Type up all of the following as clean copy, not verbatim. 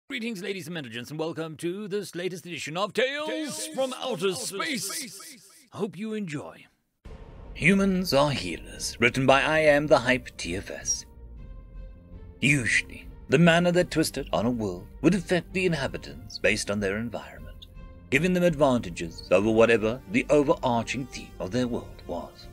Greetings, ladies and gentlemen, and welcome to this latest edition of Tales from Outer Space. Hope you enjoy. Humans Are Healers, written by I Am the Hype TFS. Usually, the manner that twisted on a world would affect the inhabitants based on their environment, giving them advantages over whatever the overarching theme of their world was.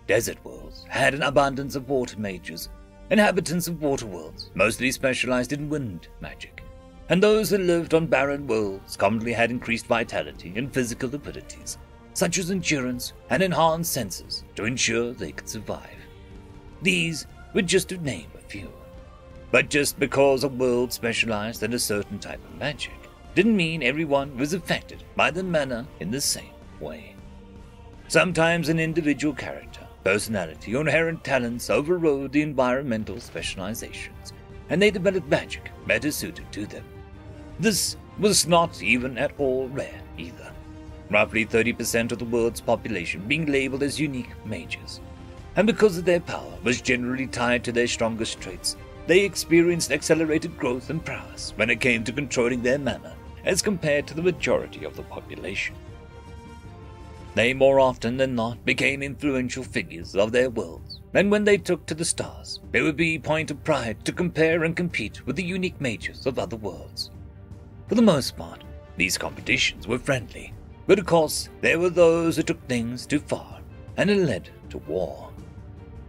Desert worlds had an abundance of water mages, inhabitants of water worlds mostly specialized in wind magic, and those that lived on barren worlds commonly had increased vitality and physical abilities, such as endurance and enhanced senses to ensure they could survive. These were just to name a few. But just because a world specialized in a certain type of magic didn't mean everyone was affected by the manner in the same way. Sometimes an individual character, personality, or inherent talents overrode the environmental specializations, and they developed magic better suited to them. This was not even at all rare either, roughly 30% of the world's population being labeled as unique mages. And because of their power was generally tied to their strongest traits, they experienced accelerated growth and prowess when it came to controlling their mana as compared to the majority of the population. They more often than not became influential figures of their worlds, and when they took to the stars, it would be a point of pride to compare and compete with the unique mages of other worlds. For the most part, these competitions were friendly, but of course there were those who took things too far, and it led to war.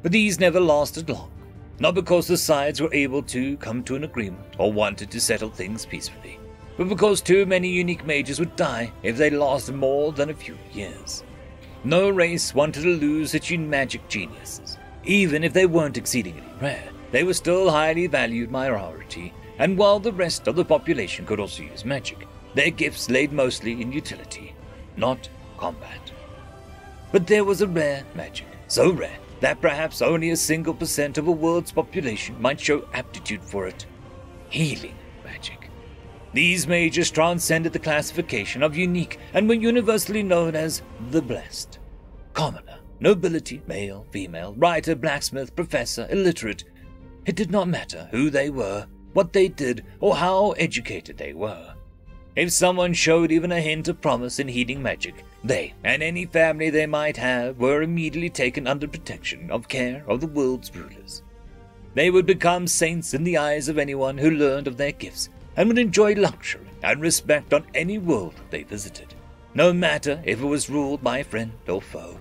But these never lasted long, not because the sides were able to come to an agreement or wanted to settle things peacefully, but because too many unique mages would die if they lasted more than a few years. No race wanted to lose its magic geniuses. Even if they weren't exceedingly rare, they were still a highly valued minority, and while the rest of the population could also use magic, their gifts laid mostly in utility, not combat. But there was a rare magic, so rare that perhaps only a single % of a world's population might show aptitude for it: healing magic. These mages transcended the classification of unique and were universally known as the Blessed. Commoner, nobility, male, female, writer, blacksmith, professor, illiterate. It did not matter who they were, what they did, or how educated they were. If someone showed even a hint of promise in healing magic, they, and any family they might have, were immediately taken under protection of care of the world's rulers. They would become saints in the eyes of anyone who learned of their gifts, and would enjoy luxury and respect on any world they visited, no matter if it was ruled by friend or foe.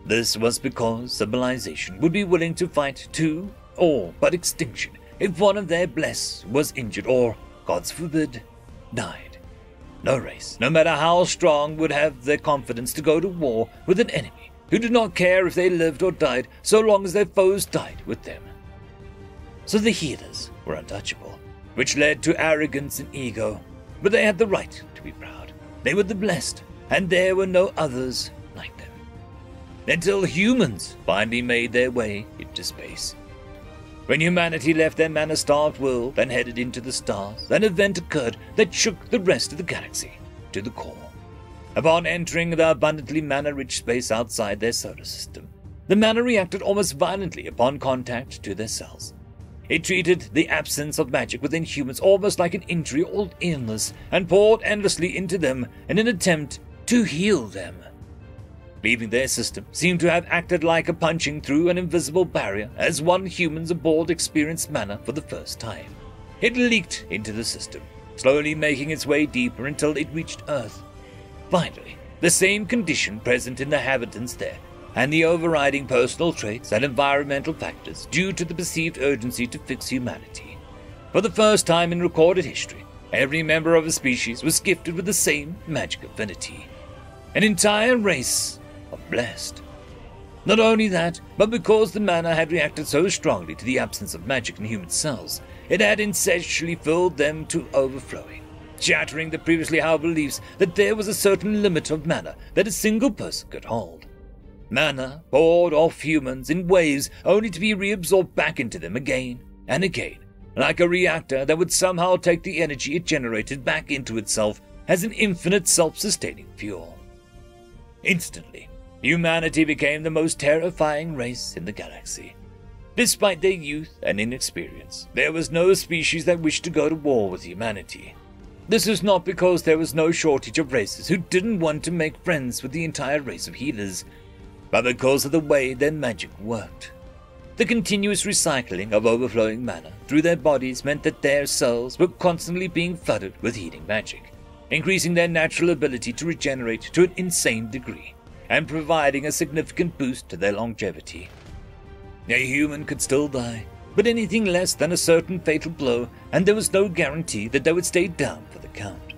This was because civilization would be willing to fight to or but extinction if one of their blessed was injured or, God forbid, died. No race, no matter how strong, would have the confidence to go to war with an enemy who did not care if they lived or died so long as their foes died with them. So the healers were untouchable, which led to arrogance and ego, but they had the right to be proud. They were the blessed, and there were no others like them. Until humans finally made their way into space. When humanity left their mana-starved world and headed into the stars, an event occurred that shook the rest of the galaxy to the core. Upon entering the abundantly mana-rich space outside their solar system, the mana reacted almost violently upon contact to their cells. It treated the absence of magic within humans almost like an injury or illness and poured endlessly into them in an attempt to heal them. Leaving their system seemed to have acted like a punching through an invisible barrier as one humans aboard experienced mana for the first time. It leaked into the system, slowly making its way deeper until it reached Earth. Finally, the same condition present in the inhabitants there, and the overriding personal traits and environmental factors due to the perceived urgency to fix humanity. For the first time in recorded history, every member of a species was gifted with the same magic affinity. An entire race of blessed. Not only that, but because the mana had reacted so strongly to the absence of magic in human cells, it had essentially filled them to overflowing, shattering the previously held beliefs that there was a certain limit of mana that a single person could hold. Mana poured off humans in waves only to be reabsorbed back into them again and again, like a reactor that would somehow take the energy it generated back into itself as an infinite self-sustaining fuel. Instantly, humanity became the most terrifying race in the galaxy. Despite their youth and inexperience, there was no species that wished to go to war with humanity. This was not because there was no shortage of races who didn't want to make friends with the entire race of healers, but because of the way their magic worked. The continuous recycling of overflowing mana through their bodies meant that their cells were constantly being flooded with healing magic, increasing their natural ability to regenerate to an insane degree, and providing a significant boost to their longevity. A human could still die, but anything less than a certain fatal blow, and there was no guarantee that they would stay down for the count.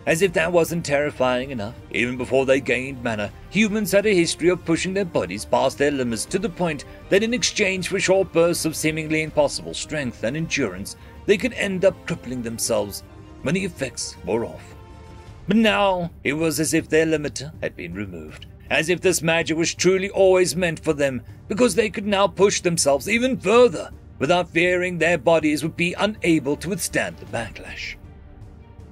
As if that wasn't terrifying enough, even before they gained mana, humans had a history of pushing their bodies past their limits to the point that in exchange for short bursts of seemingly impossible strength and endurance, they could end up crippling themselves when the effects wore off. But now, it was as if their limiter had been removed, as if this magic was truly always meant for them, because they could now push themselves even further, without fearing their bodies would be unable to withstand the backlash.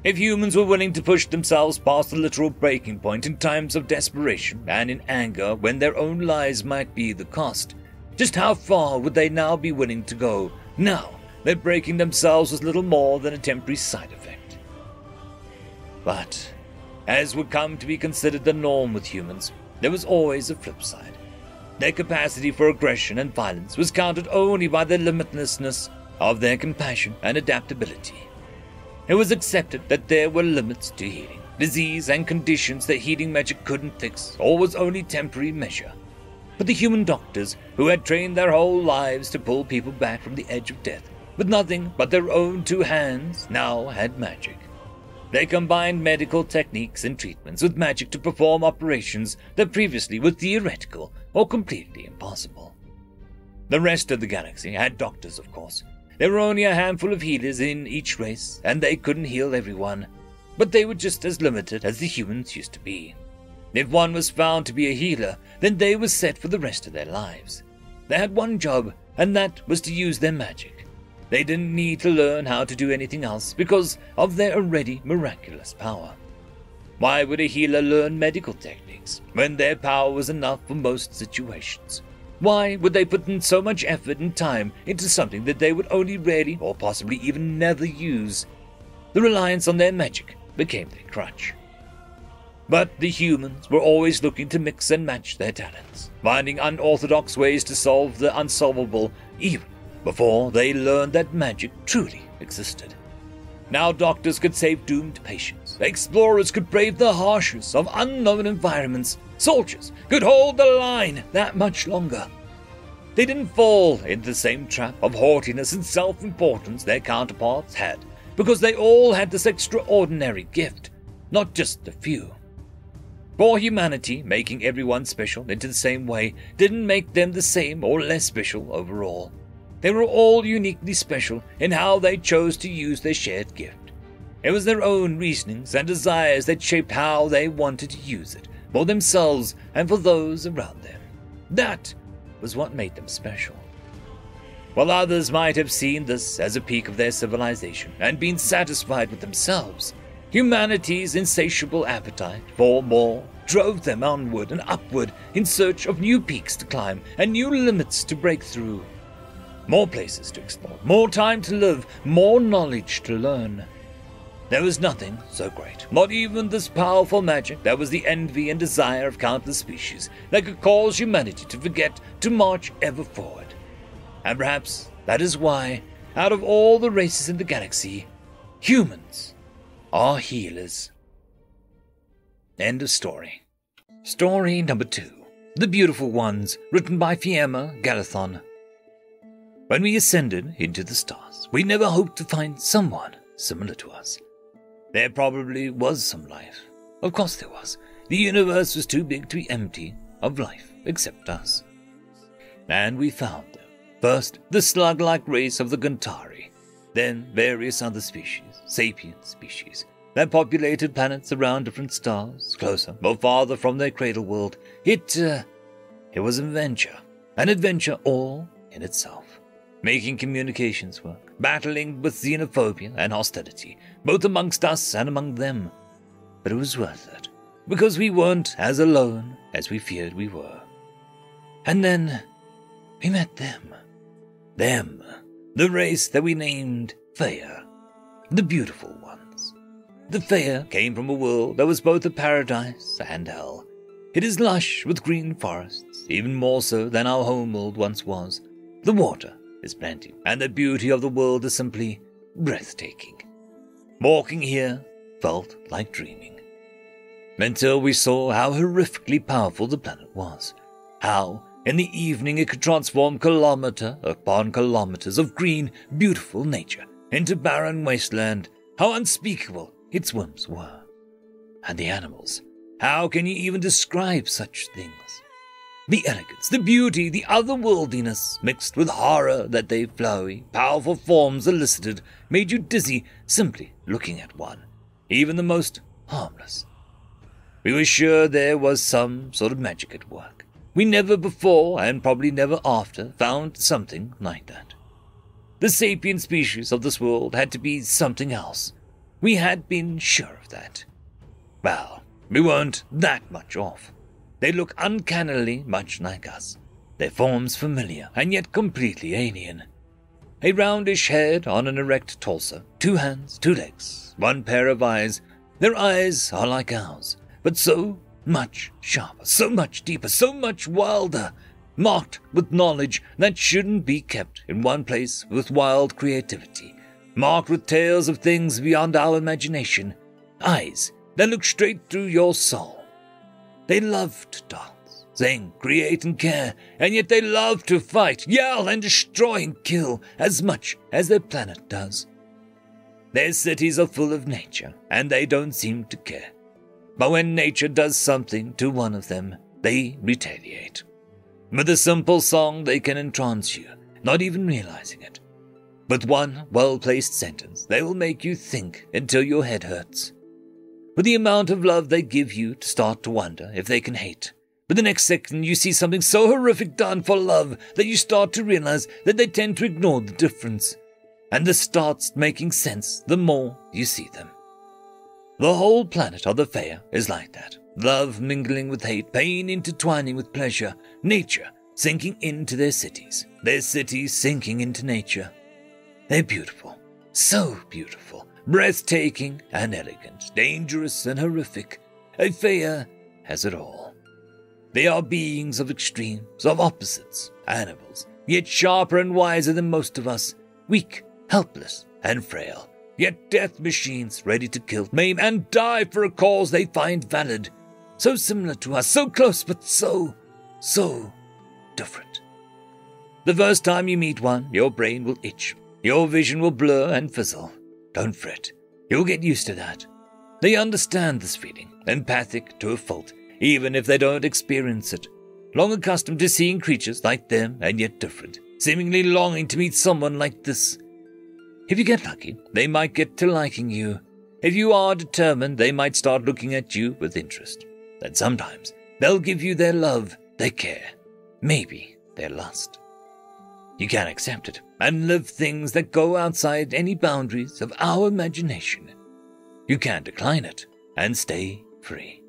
If humans were willing to push themselves past the literal breaking point in times of desperation and in anger when their own lives might be the cost, just how far would they now be willing to go, now that breaking themselves was little more than a temporary side effect? But, as would come to be considered the norm with humans, there was always a flip side. Their capacity for aggression and violence was countered only by the limitlessness of their compassion and adaptability. It was accepted that there were limits to healing, disease, and conditions that healing magic couldn't fix or was only temporary measure. But the human doctors, who had trained their whole lives to pull people back from the edge of death, with nothing but their own two hands, now had magic. They combined medical techniques and treatments with magic to perform operations that previously were theoretical or completely impossible. The rest of the galaxy had doctors, of course. There were only a handful of healers in each race, and they couldn't heal everyone, but they were just as limited as the humans used to be. If one was found to be a healer, then they were set for the rest of their lives. They had one job, and that was to use their magic. They didn't need to learn how to do anything else because of their already miraculous power. Why would a healer learn medical techniques when their power was enough for most situations? Why would they put in so much effort and time into something that they would only rarely or possibly even never use? The reliance on their magic became their crutch. But the humans were always looking to mix and match their talents, finding unorthodox ways to solve the unsolvable even before they learned that magic truly existed. Now doctors could save doomed patients, explorers could brave the harshest of unknown environments, soldiers could hold the line that much longer. They didn't fall into the same trap of haughtiness and self-importance their counterparts had, because they all had this extraordinary gift, not just a few. For humanity, making everyone special into the same way didn't make them the same or less special overall. They were all uniquely special in how they chose to use their shared gift. It was their own reasonings and desires that shaped how they wanted to use it, for themselves and for those around them. That was what made them special. While others might have seen this as a peak of their civilization and been satisfied with themselves, humanity's insatiable appetite for more drove them onward and upward in search of new peaks to climb and new limits to break through. More places to explore, more time to live, more knowledge to learn. There was nothing so great, not even this powerful magic that was the envy and desire of countless species, that could cause humanity to forget to march ever forward. And perhaps that is why, out of all the races in the galaxy, humans are healers. End of story. Story number 2. The Beautiful Ones, written by Fiamma Galathon. When we ascended into the stars, we never hoped to find someone similar to us. There probably was some life. Of course there was. The universe was too big to be empty of life, except us. And we found them. First, the slug-like race of the Guntari. Then, various other species, sapient species, that populated planets around different stars, closer or farther from their cradle world. It was an adventure all in itself. Making communications work, battling with xenophobia and hostility, both amongst us and among them. But it was worth it, because we weren't as alone as we feared we were. And then we met them. Them, the race that we named Feck, the beautiful ones. The Feck came from a world that was both a paradise and hell. It is lush with green forests, even more so than our homeworld once was. The water is plenty, and the beauty of the world is simply breathtaking. Walking here felt like dreaming. Until we saw how horrifically powerful the planet was. How, in the evening, it could transform kilometer upon kilometers of green, beautiful nature into barren wasteland. How unspeakable its whims were. And the animals. How can you even describe such things? The elegance, the beauty, the otherworldliness, mixed with horror that they flowery, powerful forms elicited, made you dizzy simply looking at one, even the most harmless. We were sure there was some sort of magic at work. We never before, and probably never after, found something like that. The sapient species of this world had to be something else. We had been sure of that. Well, we weren't that much off. They look uncannily much like us. Their forms familiar, and yet completely alien. A roundish head on an erect torso, 2 hands, 2 legs, 1 pair of eyes. Their eyes are like ours, but so much sharper, so much deeper, so much wilder, marked with knowledge that shouldn't be kept in one place, with wild creativity, marked with tales of things beyond our imagination, eyes that look straight through your soul. They love to dance, sing, create and care, and yet they love to fight, yell and destroy and kill as much as their planet does. Their cities are full of nature, and they don't seem to care. But when nature does something to one of them, they retaliate. With a simple song they can entrance you, not even realizing it. With one well-placed sentence, they will make you think until your head hurts. With the amount of love they give you to start to wonder if they can hate. But the next second you see something so horrific done for love that you start to realize that they tend to ignore the difference. And this starts making sense the more you see them. The whole planet of the Feck is like that. Love mingling with hate, pain intertwining with pleasure, nature sinking into their cities sinking into nature. They're beautiful, so beautiful, breathtaking and elegant, dangerous and horrific. A Feck has it all. They are beings of extremes, of opposites, animals, yet sharper and wiser than most of us, weak, helpless, and frail. Yet death machines ready to kill, maim, and die for a cause they find valid. So similar to us, so close, but so different. The first time you meet one, your brain will itch. Your vision will blur and fizzle. Don't fret. You'll get used to that. They understand this feeling, empathic to a fault, even if they don't experience it. Long accustomed to seeing creatures like them and yet different, seemingly longing to meet someone like this. If you get lucky, they might get to liking you. If you are determined, they might start looking at you with interest. And sometimes, they'll give you their love, their care, maybe their lust. You can accept it and live things that go outside any boundaries of our imagination. You can decline it and stay free.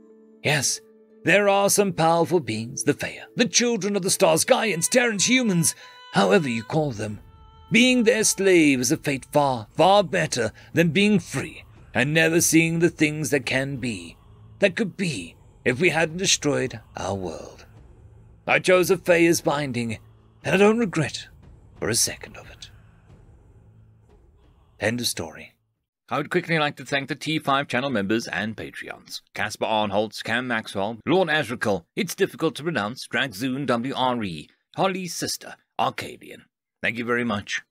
Yes, there are some powerful beings, the Feck, the children of the stars, Gaians, Terrans, humans, however you call them. Being their slave is a fate far, far better than being free and never seeing the things that can be, that could be if we hadn't destroyed our world. I chose a Feck as binding, and I don't regret for a second of it. End of story. I would quickly like to thank the T5 channel members and Patreons. Caspar Arnholtz, Cam Maxwell, Lord Azrakal, It's Difficult to Pronounce, Dragzoon WRE, Holly's Sister, Arcadian. Thank you very much.